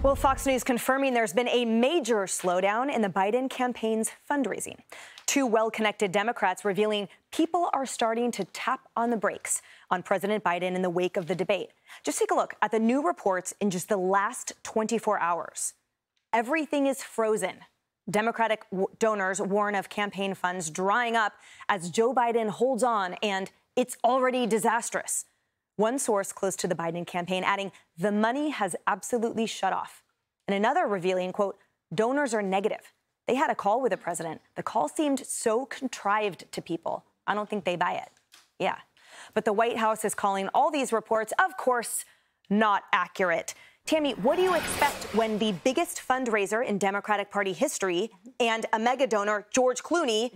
Well, Fox News confirming there's been a major slowdown in the Biden campaign's fundraising. Two well-connected Democrats revealing people are starting to tap on the brakes on President Biden in the wake of the debate. Just take a look at the new reports in just the last 24 hours. Everything is frozen. Democratic donors warn of campaign funds drying up as Joe Biden holds on, and it's already disastrous. One source close to the Biden campaign adding the money has absolutely shut off. And another revealing, quote, donors are negative. They had a call with the president. The call seemed so contrived to people. I don't think they buy it. Yeah. But the White House is calling all these reports, of course, not accurate. Tammy, what do you expect when the biggest fundraiser in Democratic Party history and a mega donor, George Clooney,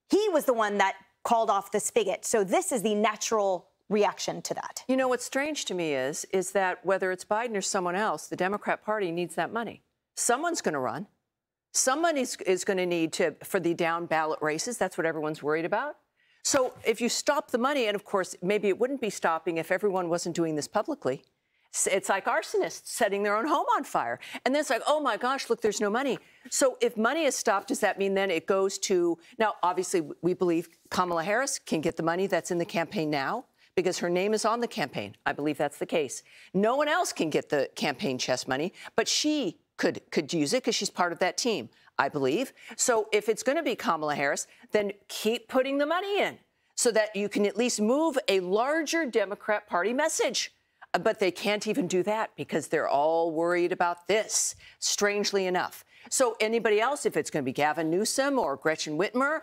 he was the one that called off the spigot. So this is the natural reaction to that. You know, what's strange to me is that whether it's Biden or someone else, the Democrat Party needs that money. Someone's going to run. Someone is going to need for the down ballot races. That's what everyone's worried about. So if you stop the money, and of course, maybe it wouldn't be stopping if everyone wasn't doing this publicly. It's like arsonists setting their own home on fire. And then it's like, oh, my gosh, look, there's no money. So if money is stopped, does that mean then it goes to now, obviously, we believe Kamala Harris can get the money that's in the campaign now, because her name is on the campaign. I believe that's the case. No one else can get the campaign chest money, but she could use it because she's part of that team, I believe. So if it's going to be Kamala Harris, then keep putting the money in so that you can at least move a larger Democrat Party message. But they can't even do that because they're all worried about this, strangely enough. So anybody else, if it's going to be Gavin Newsom or Gretchen Whitmer,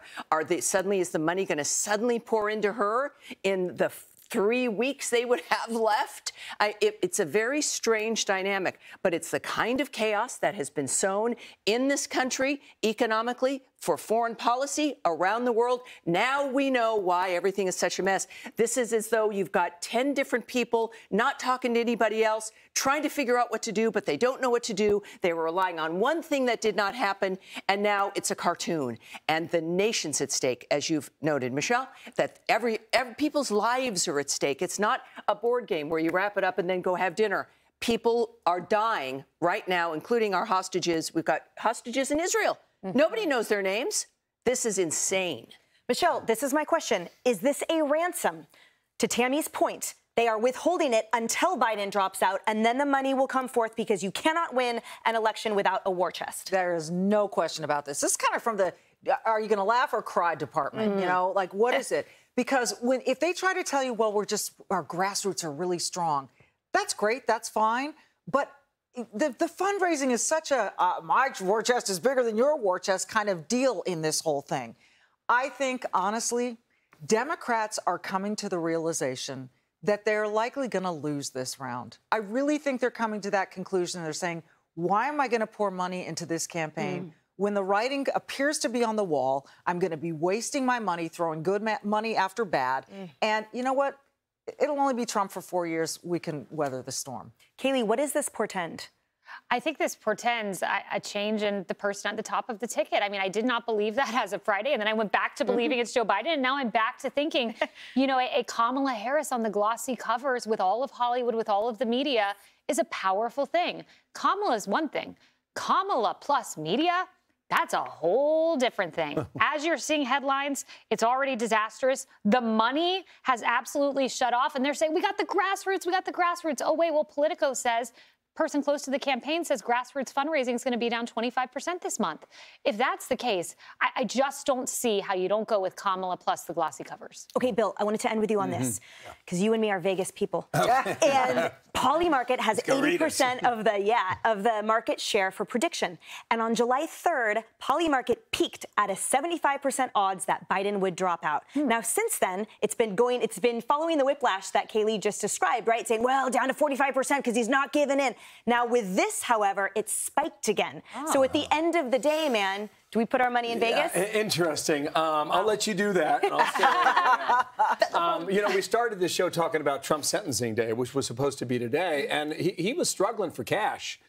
is the money going to suddenly pour into her in the 3 weeks they would have left? It's a very strange dynamic, but it's the kind of chaos that has been sown in this country economically, for foreign policy around the world. Now we know why everything is such a mess. This is as though you've got 10 different people not talking to anybody else, trying to figure out what to do, but they don't know what to do. They were relying on one thing that did not happen, and now it's a cartoon. And the nation's at stake, as you've noted, Michelle, that every people's lives are at stake. It's not a board game where you wrap it up and then go have dinner. People are dying right now, including our hostages. We've got hostages in Israel. Nobody knows their names. This is insane. Michelle, this is my question. Is this a ransom? To Tammy's point, they are withholding it until Biden drops out, and then the money will come forth because you cannot win an election without a war chest. There is no question about this. This is kind of from the are you going to laugh or cry department, you know? Like, what is it? Because if they try to tell you, well, our grassroots are really strong, that's great, that's fine, but the fundraising is such a my war chest is bigger than your war chest kind of deal in this whole thing. I think, honestly, Democrats are coming to the realization that they're likely going to lose this round. I really think they're coming to that conclusion. They're saying, why am I going to pour money into this campaign when the writing appears to be on the wall? I'm going to be wasting my money, throwing good money after bad. And you know what? It'll only be Trump for 4 years. We can weather the storm. Kayleigh, what does this portend? I think this portends a change in the person at the top of the ticket. I mean, I did not believe that as of Friday, and then I went back to believing it's Joe Biden, and now I'm back to thinking, you know, a Kamala Harris on the glossy covers with all of Hollywood, with all of the media, is a powerful thing. Kamala is one thing. Kamala plus media, that's a whole different thing. As you're seeing headlines, it's already disastrous. The money has absolutely shut off, and they're saying, we got the grassroots, we got the grassroots. Oh, wait, well, Politico says, person close to the campaign says grassroots fundraising is going to be down 25% this month. If that's the case, I just don't see how you don't go with Kamala plus the glossy covers. Okay, Bill, I wanted to end with you on this because you and me are Vegas people. And Polymarket has 80% of the market share for prediction. And on July 3rd, Polymarket peaked at a 75% odds that Biden would drop out. Now, since then, it's been following the whiplash that Kayleigh just described, right? Saying, well, down to 45% because he's not giving in. Now, with this, however, it's spiked again. So at the end of the day, man, do we put our money in Vegas? Interesting. I'll let you do that. And I'll stay you know, we started this show talking about Trump's sentencing day, which was supposed to be today, and he was struggling for cash.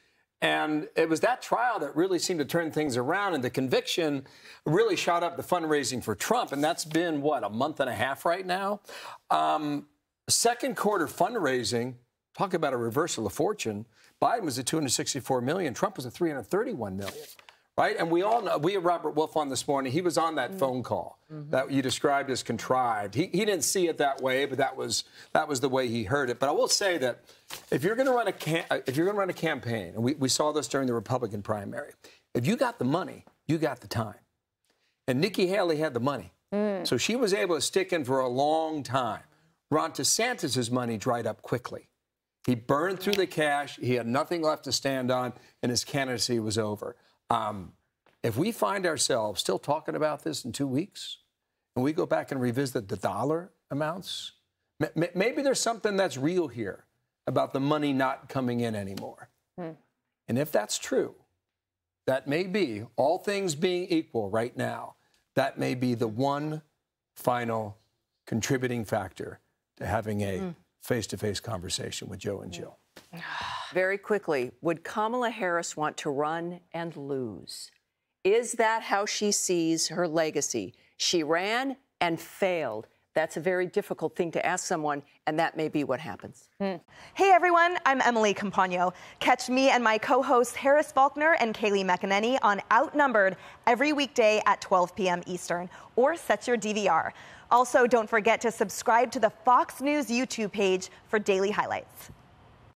And it was that trial that really seemed to turn things around, and the conviction really shot up the fundraising for Trump, and that's been, what, a month and a half right now? Second quarter fundraising, talk about a reversal of fortune, Biden was at 264 million. Trump was at 331 million. Right? And we all know, we had Robert Wolf on this morning. He was on that phone call that you described as contrived. He didn't see it that way, but that was the way he heard it. But I will say that if you're going to run a campaign, and we saw this during the Republican primary, if you got the money, you got the time. And Nikki Haley had the money. So she was able to stick in for a long time. Ron DeSantis' money dried up quickly. He burned through the cash. He had nothing left to stand on, and his candidacy was over. If we find ourselves still talking about this in 2 weeks, and we go back and revisit the dollar amounts, maybe there's something that's real here about the money not coming in anymore. And if that's true, that may be, all things being equal right now, that may be the one final contributing factor to having a face-to-face conversation with Joe and Jill. Very quickly, would Kamala Harris want to run and lose? Is that how she sees her legacy? She ran and failed. That's a very difficult thing to ask someone, and that may be what happens. Hey, everyone. I'm Emily Compagno. Catch me and my co-hosts Harris Faulkner and Kaylee McEnany on Outnumbered every weekday at 12 p.m. Eastern, or set your DVR. Also, don't forget to subscribe to the Fox News YouTube page for daily highlights.